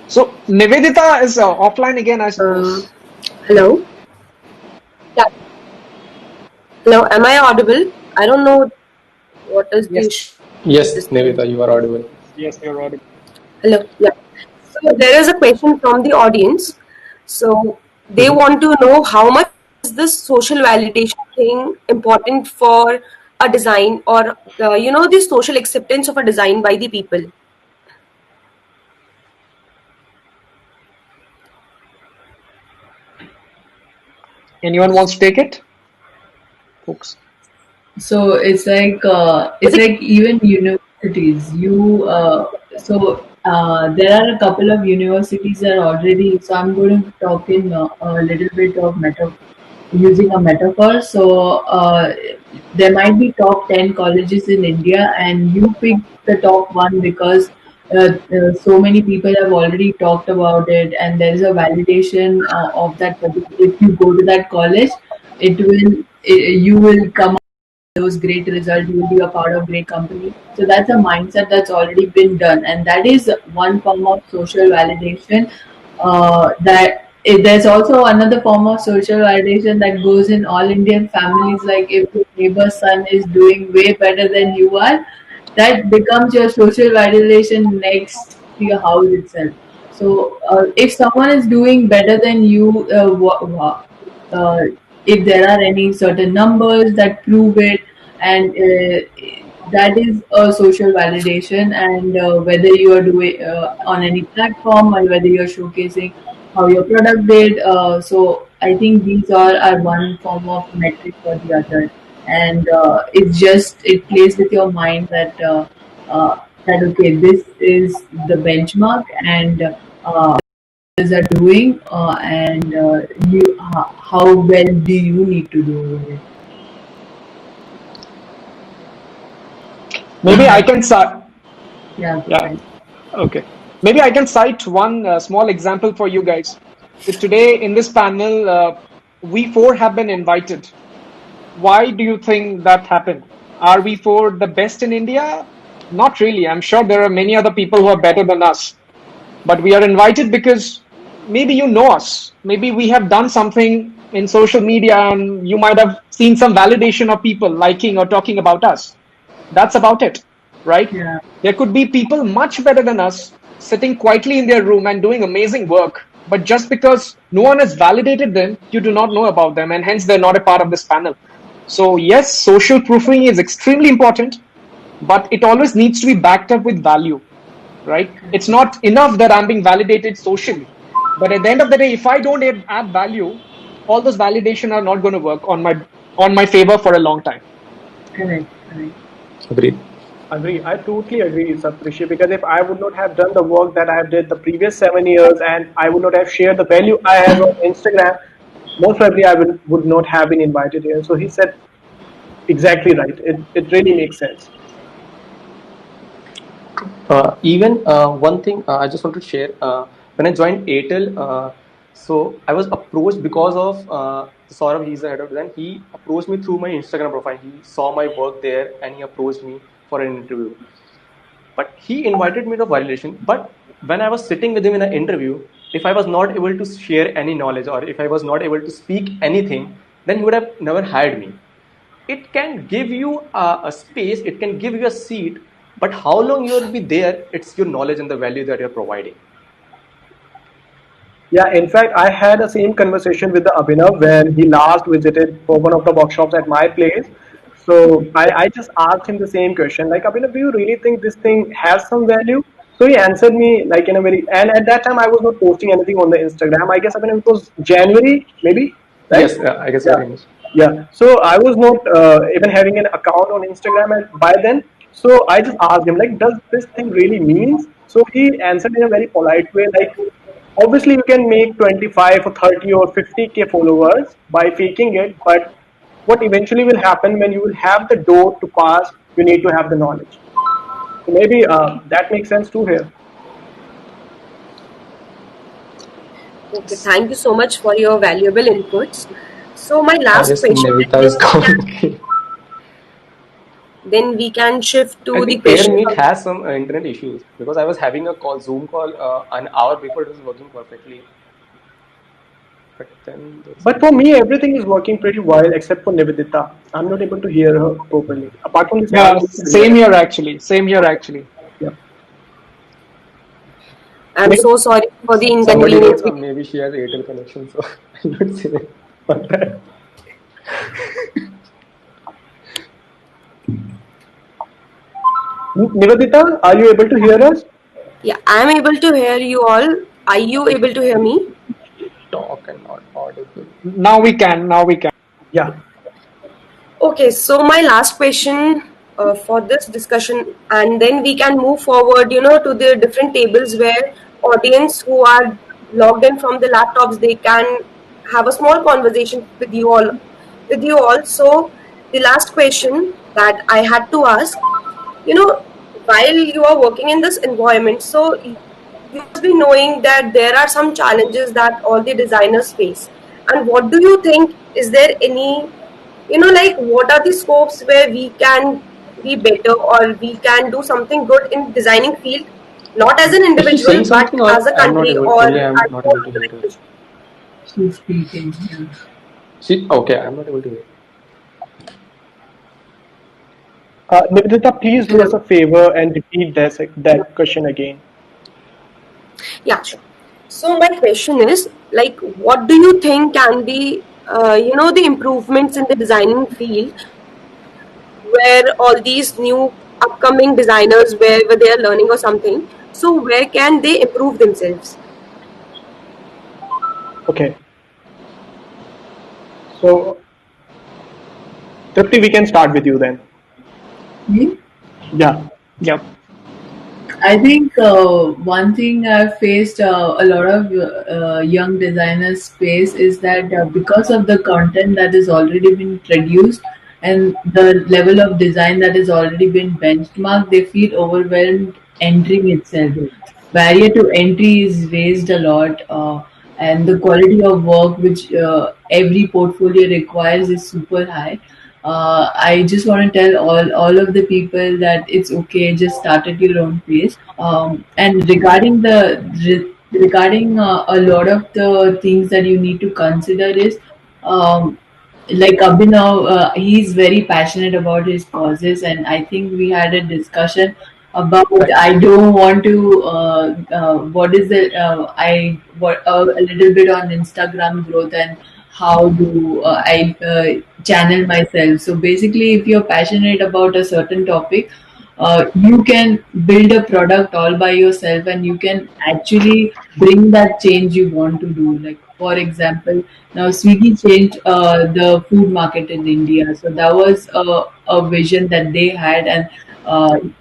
So Nivedita is offline again, I Um, suppose. Hello. Yeah. Hello. Am I audible? I don't know what is the Yes. issue with Yes, this thing. Nivita, you are audible. Yes, you're audible. Hello. Yeah. So there is a question from the audience. So they Mhm. want to know how much is this social validation thing important for a design, or the social acceptance of a design by the people. Anyone wants to take it, folks? So Is it's it? like even universities. There are a couple of universities that are already. So I'm going to talk in a little bit of using a metaphor. So there might be top 10 colleges in India, and you pick the top one because so many people have already talked about it, and there is a validation of that. If you go to that college, you will come those great results, you will be a part of great company. So that's a mindset that's already been done, and that is one form of social validation. There's also another form of social validation that goes in all Indian families. Like if your neighbor's son is doing way better than you are, that becomes your social validation next to your house itself. So if someone is doing better than you, uh, if there are any certain numbers that prove it, and that is a social validation. And whether you are doing on any platform, or whether you are showcasing how your product did, so I think these are one form of metric for the other. And it's just, it plays with your mind that that okay, this is the benchmark, and others are doing, and how well do you need to do with it. Maybe I can start. Yeah, Yeah. right. Okay. Maybe I can cite one small example for you guys. If today in this panel, we four have been invited, why do you think that happened? Are we four the best in India? Not really. I'm sure there are many other people who are better than us. But we are invited because maybe you know us. Maybe we have done something in social media and you might have seen some validation of people liking or talking about us. That's about it, right? Yeah, There could be people much better than us sitting quietly in their room and doing amazing work. But just because no one has validated them, you do not know about them, and hence they're not a part of this panel. So, yes, social proofing is extremely important, but it always needs to be backed up with value, right? It's not enough that I'm being validated socially. But at the end of the day, if I don't add value, all those validation are not going to work on my favor for a long time. correct, correct. Agreed. Agree. I totally agree, Saptrishi, because if I would not have done the work that I have did the previous 7 years and I would not have shared the value I have on Instagram, most probably would not have been invited here. So he said exactly right. It really makes sense. Even one thing I just want to share. When I joined Airtel, so I was approached because of Saurabh. He's the head of design. He approached me through my Instagram profile. He saw my work there and he approached me for an interview. But he invited me to validation. But when I was sitting with him in an interview, if I was not able to share any knowledge or if I was not able to speak anything, then he would have never hired me. It can give you a space, it can give you a seat, but how long you will be there, it's your knowledge and the value that you're providing. Yeah, in fact, I had the same conversation with the Abhinav when he last visited for one of the workshops at my place. So I just asked him the same question, like, Abhinav, do you really think this thing has some value? So he answered me like in a very, and at that time I was not posting anything on the Instagram. I guess Abhinav, it was January, maybe, right? Yes, I guess Yeah. very much. Yeah. So I was not even having an account on Instagram by then. So I just asked him, like, does this thing really means? So he answered in a very polite way, like, obviously you can make 25 or 30 or 50K followers by faking it, but what eventually will happen when you will have the door to pass, you need to have the knowledge. So maybe that makes sense too here. Okay, thank you so much for your valuable inputs. So my I last guess question, Navita is gone. Okay. then we can shift I to the think question. AirMeet has some internet issues because I was having a call, Zoom call, an hour before it was working perfectly. But then there's But some for issue. me, everything is working pretty well except for Nivedita. I'm not able to hear her properly. Apart from this, I'm Yeah, able to hear same her. here actually. Same here actually. Yeah. I'm Nivedita, so sorry for the Somebody inconvenience. wrote maybe she has Airtel connection, so I would say about that. Nivedita, are you able to hear us? Yeah, I'm able to hear you all. Are you able to hear me? Talk and not audible. Now we can. Now we can. Yeah. Okay, so my last question for this discussion, and then we can move forward, to the different tables where audience who are logged in from the laptops, they can have a small conversation with you all. So the last question that I had to ask, you know, while you are working in this environment, so you must be knowing that there are some challenges that all the designers face. And what do you think? Is there any, like what are the scopes where we can be better or we can do something good in designing field, not as an Is she individual saying but something as or a I'm not country able? or Only I'm as not a whole able to hear her. organization? She's speaking. Yeah. She okay? I'm not able to hear. Nivedita, please do us Hello. a favor and repeat that question again. Yeah, sure. So my question is, like, what do you think can be, the improvements in the designing field where all these new upcoming designers, wherever they are learning or something, so where can they improve themselves? Okay, so Tripti, we can start with you then. Me? Yeah. Yeah. I think one thing I've faced a lot of young designers face is that because of the content that has already been produced and the level of design that has already been benchmarked, they feel overwhelmed entering itself. Barrier to entry is raised a lot, and the quality of work which every portfolio requires is super high. I just want to tell all of the people that it's okay, just start at your own pace. And regarding a lot of the things that you need to consider is um, like Abhinav, he's very passionate about his causes, and I think we had a discussion about Right. I don't want to what is the I what a little bit on Instagram growth and how do I channel myself. So basically, if you're passionate about a certain topic, you can build a product all by yourself and you can actually bring that change you want to do. Like for example, now Swiggy changed the food market in India, so that was a vision that they had, and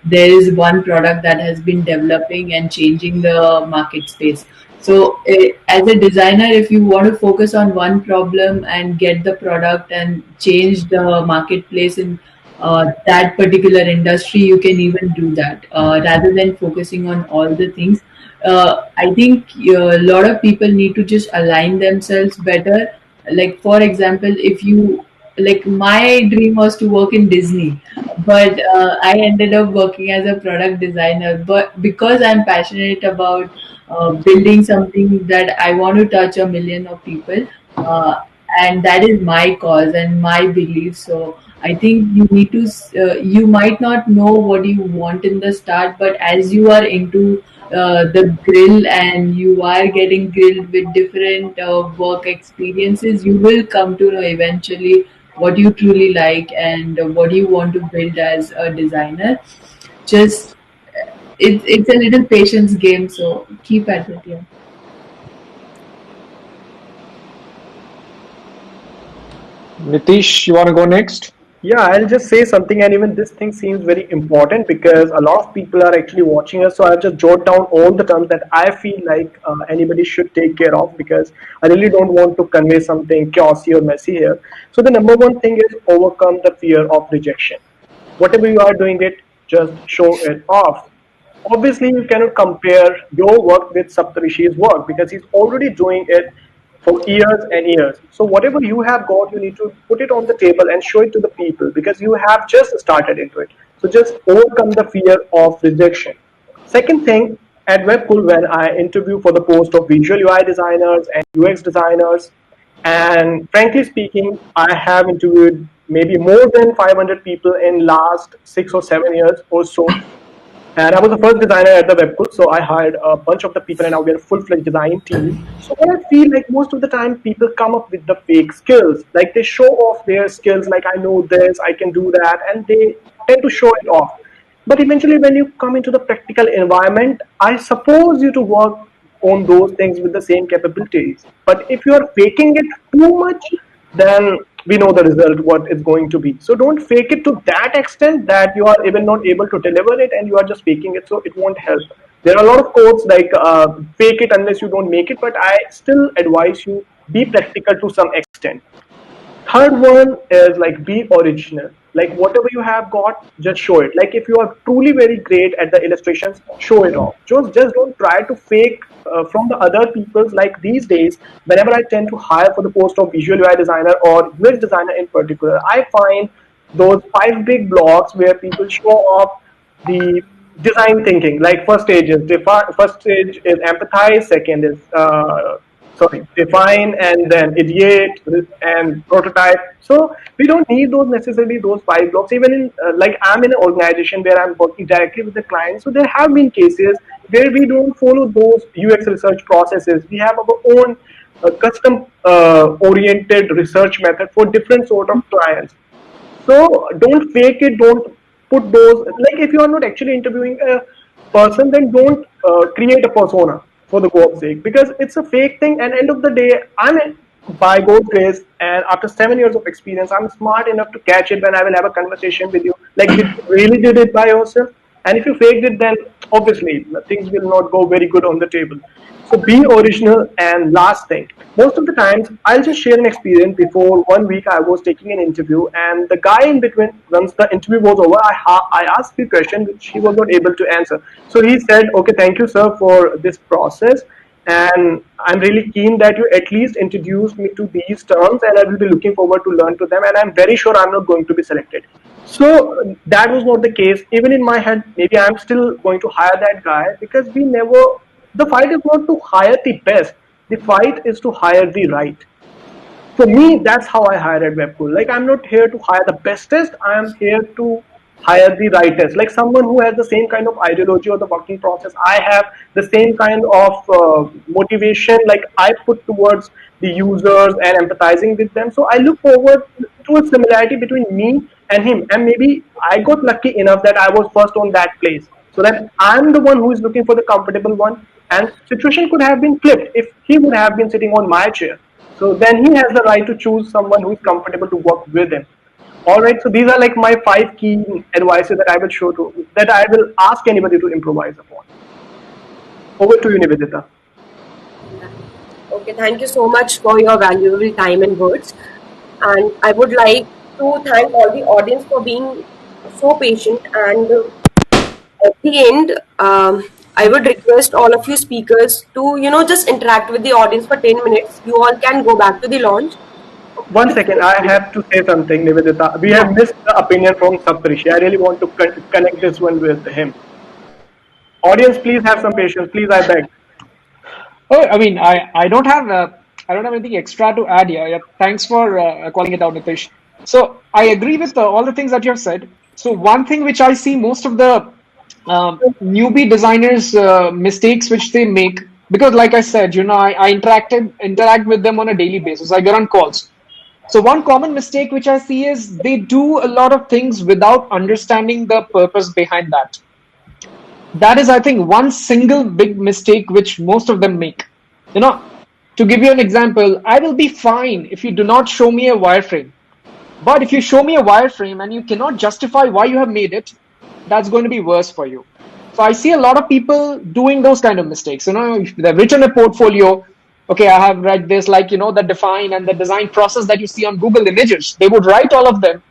there is one product that has been developing and changing the market space. So as a designer, if you want to focus on one problem and get the product and change the marketplace in that particular industry, you can even do that rather than focusing on all the things. I think a lot of people need to just align themselves better. Like for example, if you like, my dream was to work in Disney, but I ended up working as a product designer. But because I'm passionate about building something that I want to touch a million of people, uh, and that is my cause and my belief. So I think you need to, you might not know what you want in the start, but as you are into the grill and you are getting grilled with different work experiences, you will come to know eventually what you truly like and what you want to build as a designer. Just it's a little patience game, so keep at it. Yeah. Nitish, you want to go next? Yeah, I'll just say something, and even this thing seems very important because a lot of people are actually watching us. So I'll just jot down all the terms that I feel like anybody should take care of because I really don't want to convey something chaosy or messy here. So the number one thing is overcome the fear of rejection. Whatever you are doing it, just show it off. Obviously, you cannot compare your work with Saptarishi's work because he's already doing it for years and years. So whatever you have got, you need to put it on the table and show it to the people because you have just started into it. So just overcome the fear of rejection. Second thing, at Webpool, when I interview for the post of visual UI designers and UX designers, and frankly speaking, I have interviewed maybe more than 500 people in last 6 or 7 years or so. And I was the first designer at the web, so I hired a bunch of the people, and now we're a full-fledged design team. So what I feel like most of the time, people come up with the fake skills, like they show off their skills, like I know this, I can do that, and they tend to show it off. But eventually, when you come into the practical environment, I suppose you to work on those things with the same capabilities. But if you are faking it too much, then we know the result what it's going to be. So don't fake it to that extent that you are even not able to deliver it and you are just faking it, so it won't help. There are a lot of quotes like fake it unless you don't make it, but I still advise you be practical to some extent. Third one is like be original. Like whatever you have got, just show it. Like if you are truly very great at the illustrations, show it off. Just don't try to fake from the other people's. Like these days, whenever I tend to hire for the post of visual UI designer or UX designer in particular, I find those five big blocks where people show off the design thinking. Like first stage is empathize, second is sorry, define, and then ideate and prototype. So we don't need those necessarily those five blocks. Even in like I'm in an organization where I'm working directly with the client, so there have been cases where we don't follow those UX research processes. We have our own custom oriented research method for different sort of clients. So don't fake it. Don't put those, like, if you are not actually interviewing a person, then don't create a persona for the God's sake, because it's a fake thing. And end of the day, by God's grace, and after 7 years of experience, I'm smart enough to catch it when I will have a conversation with you. Like, did you really did it by yourself? And if you faked it, then obviously things will not go very good on the table. So be original. And last thing, most of the times I'll just share an experience. Before 1 week, I was taking an interview, and the guy in between, once the interview was over, I asked the question which he was not able to answer. So he said, "Okay, thank you, sir, for this process, and I'm really keen that you at least introduce me to these terms, and I will be looking forward to learn to them. And I'm very sure I'm not going to be selected." So that was not the case. Even in my head, maybe I'm still going to hire that guy, because we never. The fight is not to hire the best. The fight is to hire the right. For me, that's how I hire at Webcool. Like, I'm not here to hire the bestest. I am here to hire the rightest. Like, someone who has the same kind of ideology or the working process. I have the same kind of motivation. Like, I put towards the users and empathizing with them. So I look forward to a similarity between me and him. And maybe I got lucky enough that I was first on that place. So that I'm the one who is looking for the comfortable one. And situation could have been flipped if he would have been sitting on my chair. So then he has the right to choose someone who is comfortable to work with him. All right. So these are like my 5 key advices that I will show to, that I will ask anybody to improvise upon. Over to you, Nivedita. Okay, thank you so much for your valuable time and words. And I would like to thank all the audience for being so patient. And at the end, I would request all of you speakers to, just interact with the audience for 10 minutes. You all can go back to the launch. 1 second, I have to say something, Nivedita. We have Yeah. missed the opinion from Saptarishi. I really want to connect this one with him. Audience, please have some patience. Please, I beg. Oh, I mean, I don't have anything extra to add here. Yeah, thanks for calling it out, Nitish. So I agree with all the things that you have said. So one thing which I see most of the newbie designers mistakes which they make, because like I said, I interact with them on a daily basis. I get on calls. So one common mistake which I see is they do a lot of things without understanding the purpose behind that. That is, I think, one single big mistake which most of them make. You know, to give you an example, I will be fine if you do not show me a wireframe. But if you show me a wireframe and you cannot justify why you have made it, that's going to be worse for you. So I see a lot of people doing those kind of mistakes. They've written a portfolio. Okay, I have read this, like, the define and the design process that you see on Google Images. They would write all of them.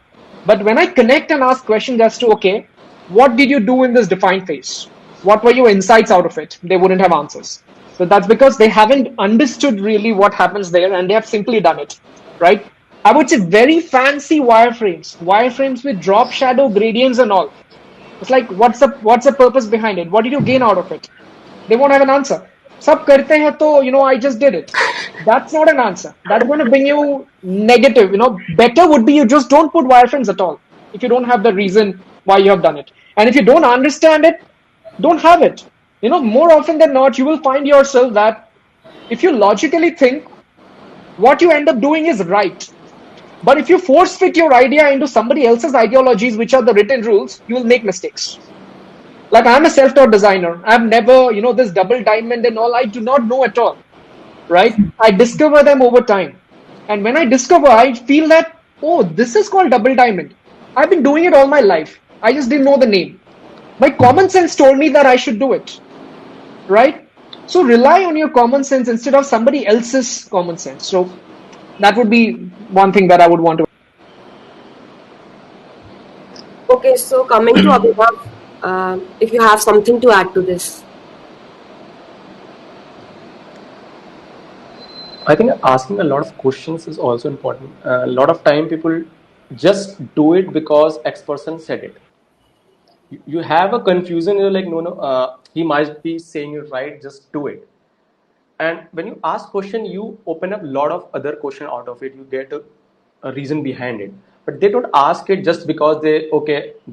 But when I connect and ask questions as to, okay, what did you do in this define phase? What were your insights out of it? They wouldn't have answers. So that's because they haven't understood really what happens there and they have simply done it, right? I would say very fancy wireframes with drop shadow gradients and all. It's like, what's the purpose behind it? What did you gain out of it? They won't have an answer. Sab karte hai to, I just did it. That's not an answer. That's going to bring you negative. Better would be you just don't put wireframes at all if you don't have the reason why you have done it. And if you don't understand it, don't have it. More often than not, you will find yourself that if you logically think, what you end up doing is right. But if you force fit your idea into somebody else's ideologies, which are the written rules, you will make mistakes. Like, I'm a self-taught designer. I've never, this double diamond and all, I do not know at all, right? I discover them over time. And when I discover, I feel that, oh, this is called double diamond. I've been doing it all my life. I just didn't know the name. My common sense told me that I should do it, right? So rely on your common sense instead of somebody else's common sense. So that would be one thing that I would want to. Okay, so coming to Abhinav, if you have something to add to this. I think asking a lot of questions is also important. A lot of time people just do it because X person said it. You have a confusion. You're like, no, no, he might be saying it right. Just do it. And when you ask question, you open up a lot of other question out of it. You get a reason behind it. But they don't ask it just because they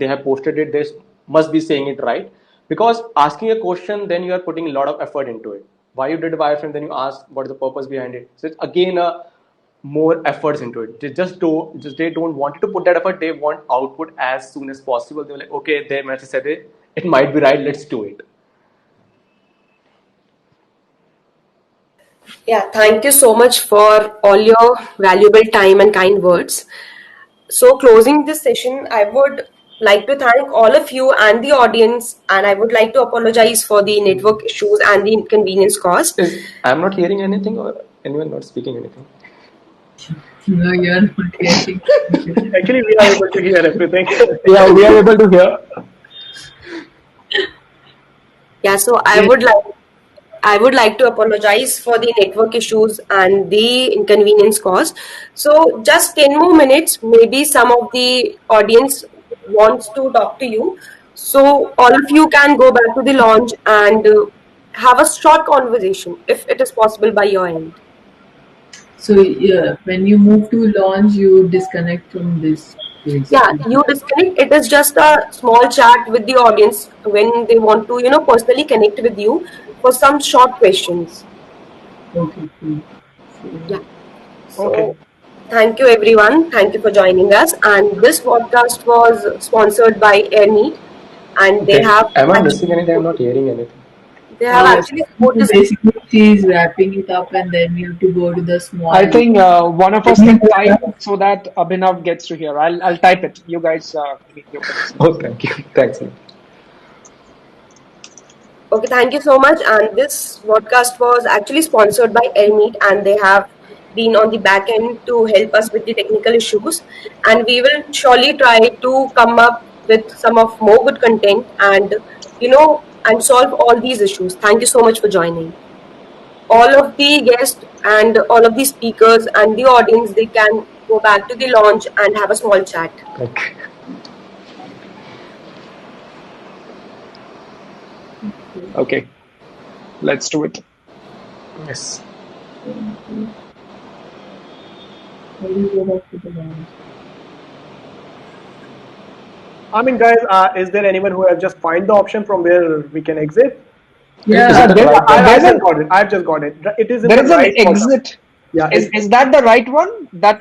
have posted it. They must be saying it right. Because asking a question, then you are putting a lot of effort into it. Why you did a wireframe? Then you ask what is the purpose behind it. So it's again a more efforts into it. They don't want to put that effort. They want output as soon as possible. They're like, okay, their message said it might be right. Let's do it. Yeah, thank you so much for all your valuable time and kind words. So, closing this session, I would like to thank all of you and the audience, and I would like to apologize for the network issues and the inconvenience caused. I'm not hearing anything, or anyone not speaking anything. No, you're not getting. Actually, we are able to hear everything. Yeah, we are able to hear. Yeah, so Yes. I would like to apologize for the network issues and the inconvenience caused. So just 10 more minutes, maybe some of the audience wants to talk to you. So all of you can go back to the lounge and have a short conversation if it is possible by your end. So yeah, when you move to launch, you disconnect from this Yeah, basically. you disconnect. It is just a small chat with the audience when they want to, personally connect with you for some short questions. Okay, cool. Yeah. So Okay. So, thank you everyone. Thank you for joining us. And this podcast was sponsored by AirMeet, and they Okay. have Am I missing actually anything? I'm not hearing anything. they have actually supported. basically, she's wrapping it up, and then you have to go to the small. I think one of us can type so that Abhinav gets to hear. I'll type it. You guys make your points. Oh, thank you. Thanks. Okay, thank you so much. And this podcast was actually sponsored by AirMeet, and they have been on the back end to help us with the technical issues. And we will surely try to come up with some of more good content and and solve all these issues. Thank you so much for joining. All of the guests and all of the speakers and the audience, they can go back to the launch and have a small chat. Okay. Okay, let's do it. Yes. How do you go back to the launch? I mean, guys, is there anyone who has just find the option from where we can exit? Is Yeah, it the There, right I've there's just an got it. I've just got it. It is in there the is an right corner. exit. Yeah. Is that the right one? That